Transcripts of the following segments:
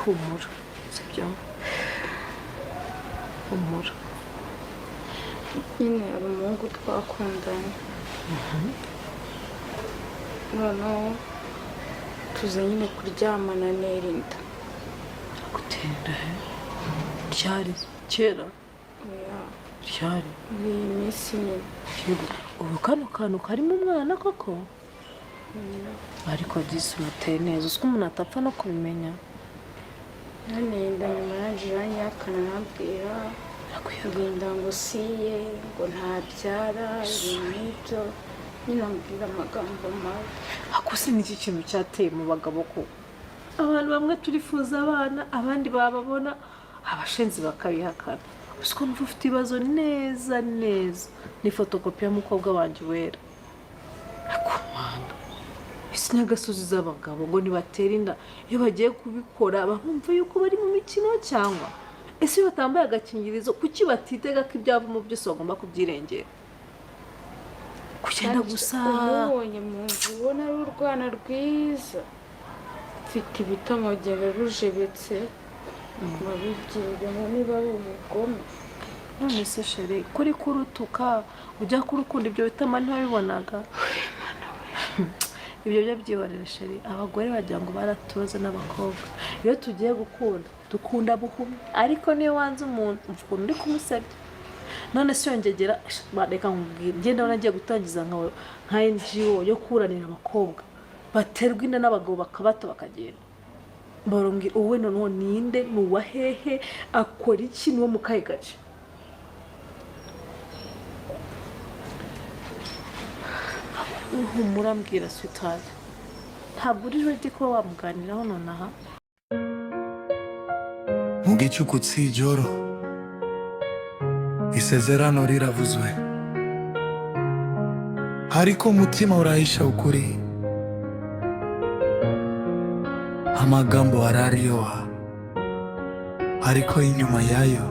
humura sibyo humura nyine ari umuhungu twakundanye noneho tuze nyine kuryamana nerinda gutenda ryari kera ryari iyi minsi nyine ubu kano kantu karimo umwana koko ariko disi umuteye neza uzi ko umuntu atapfa no kubimenya nenda nyuma yaje iranyakana nabwira kurinda ngo siye ngo ntabyara ibintu nk'ibyo nyine ambwira amagambo mabi ako si n'iki kintu cyateye mu bagabo ko abantu bamwe turifuza abana abandi bababona abashenzi bakabihakana uzi ko numva ufite ibibazo neza neza ni fotokopi y'umukobwa wanjye wera akumana isi n'agasozi z'abagabo ngo nibatera inda iyo bagiye kubikora bamwumva yuko bari mu mikino cyangwa ese iyo batambaye agakingirizo kuki batitega ko ibyavamo byose bagomba kubyirengera kugenda gusa umubonye mu nzu ubona ari urwana rwiza mfite ibitomogera rujebetse babibwiremo niba ari umugome none se shere kuri kurutuka ujya kurukunda ibyo bitama ntiwabibonaga ibyo byo byihorera sheri abagore bagira ngo baratubaza n'abakobwa iyo tugiye gukunda dukunda buhumyi ariko niyo wanze umuntu uvuga uri kumusebya none se yongegera reka nkubwire ngenda abona agiye gutangiza nka NGO yo kuranira abakobwa baterwa inda n'abagabo bakabata bakagenda barumbwira uwe noneho ninde nuwa hehe akora iki n'uwo mu kahe gace humurambwira sweetheart ntabwo uri ready ko wamuganiraho nonaha mu gicuku cy'ijoro isezerano riravuzwe ariko umutima urahisha ukuri amagambo araryoha ariko inyuma yayo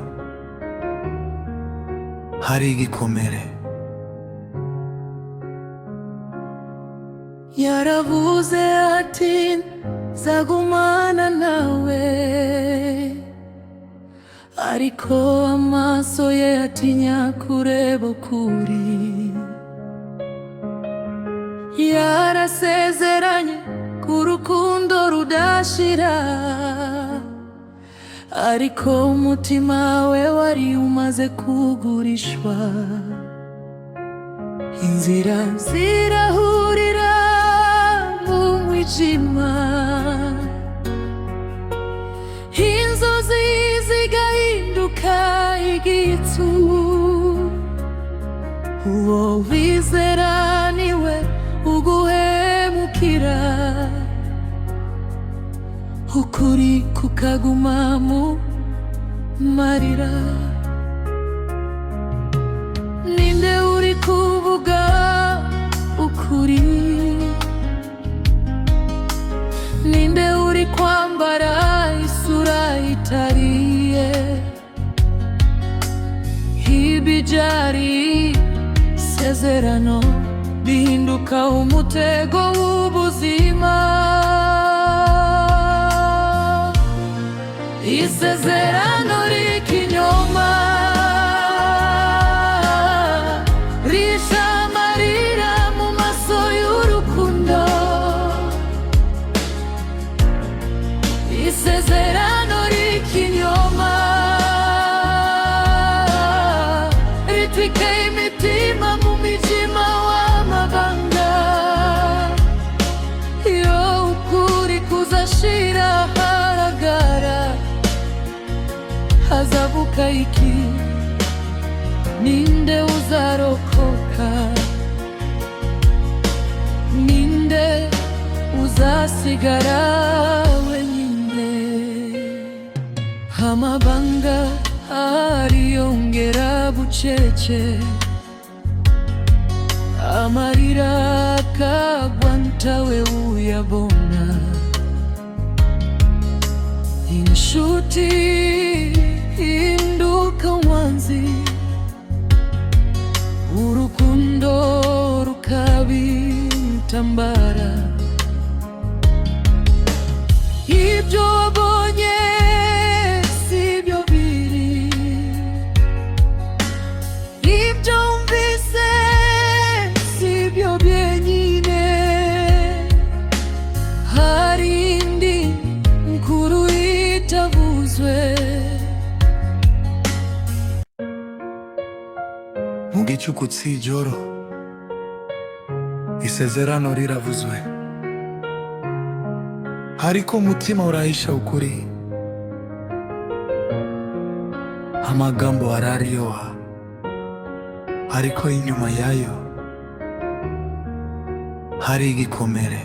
hari igikomere yaravuze ati nzagumana nawe ariko amaso ye atinya kureba ukuri yarasezeranye ku rukundo rudashira ariko umutima we wari umaze kugurishwa inzira zirahurira mu mwijima inzozi zigahinduka igicu uwo wizera niwe uguhemukira ukuri kukaguma mu marira ninde uri kuvuga ukuri ninde uri kwambara isura itariye ibijari sezerano bihinduka umutego w'ubuzima isezerano rikinyoma rishamarira mu maso y'urukundo isezerano rikinyoma ritwika imitima mu mijima w'amabanga iyo ukuri kuzashira haragara hazavuka iki ninde uzarokoka ninde uzasigara wenyine amabanga ariyongera bucece amarira akagwa ntawe uyabona inshuti hinduka umwanzi urukundo rukabitambara ibyo wabonye gicuku cy'ijoro isezerano riravuzwe, ariko umutima urahisha ukuri. Amagambo araryoha, ariko inyuma yayo hari igikomere.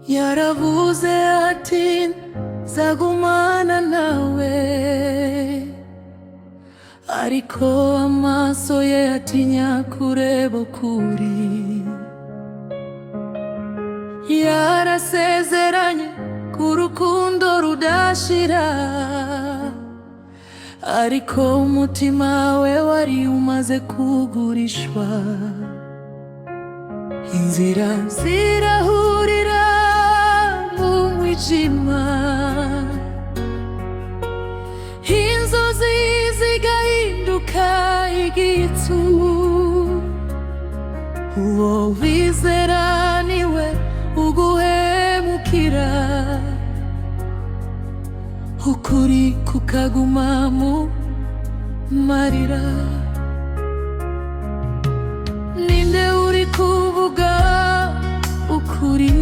Yaravuze ati nzagumana nawe, ariko amaso ye atinya kureba ukuri. Yarasezeranye ku rukundo rudashira, ariko umutima we wari umaze kugurishwa. Inzira zirahurira mu mwijima, inzozi zigahinduka igitsu. Uwo wizera niwe uguhemukira, ukuri kukaguma mu marira. Ninde uri kuvuga ukuri?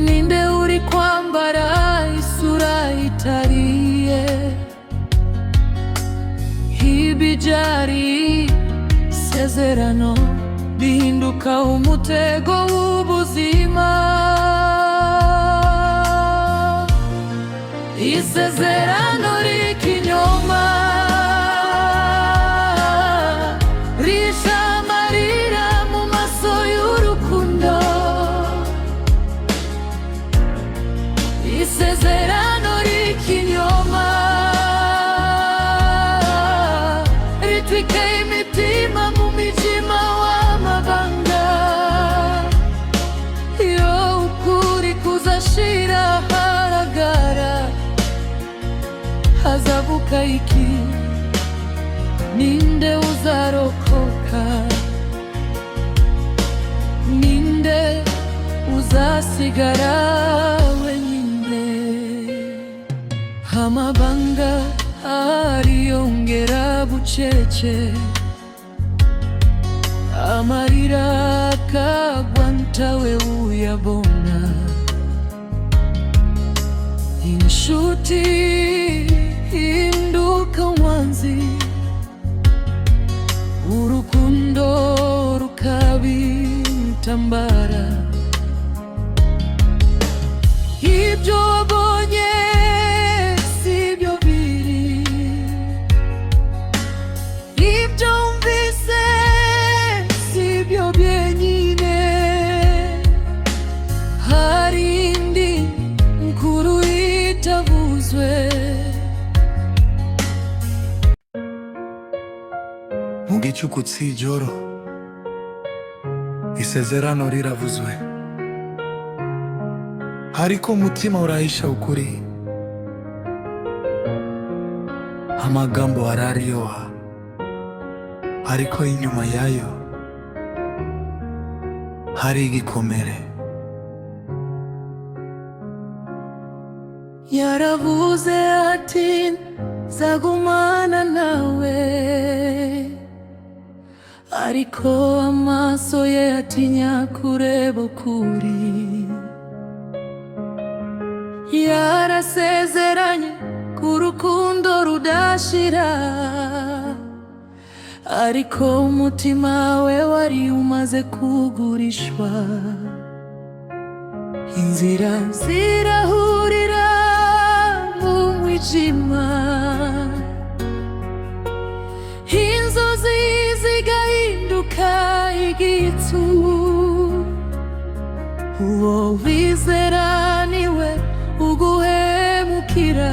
Ninde uri kwambara isura itariye? Ibi byari isezerano bihinduka umutego w'ubuzima. Isezerano ry'ikinyoma risha amarira mu maso y'urukundo. Isezerano ry'ikinyoma ritwika imitima mu mijima w'amabanga. Iyo ukuri kuzashira haragara, hazavuka iki? Ninde uzarokoka? Ninde uzasigara wenyine? Amabanga ariyongera bucece, amarira akagwa ntawe uyabona. Inshuti hinduka umwanzi, urukundo rukabitambara. Ibyo wabonye sibyo biri, ibyo wumvise sibyo byenyine. Hari indi nkuru itavuzwe. Mu gicuku cy'ijoro isezerano riravuzwe, ariko umutima urahisha ukuri. Amagambo araryoha, ariko inyuma yayo hari igikomere. Yaravuze ati nzagumana nawe, ariko amaso ye atinya kureba ukuri. Yarasezeranye ku rukundo rudashira, ariko umutima we wari umaze kugurishwa. Inzira zirahurira mu mwijima, inzozi zigahinduka igitsu. Uwo wizera niwe uguhemukira,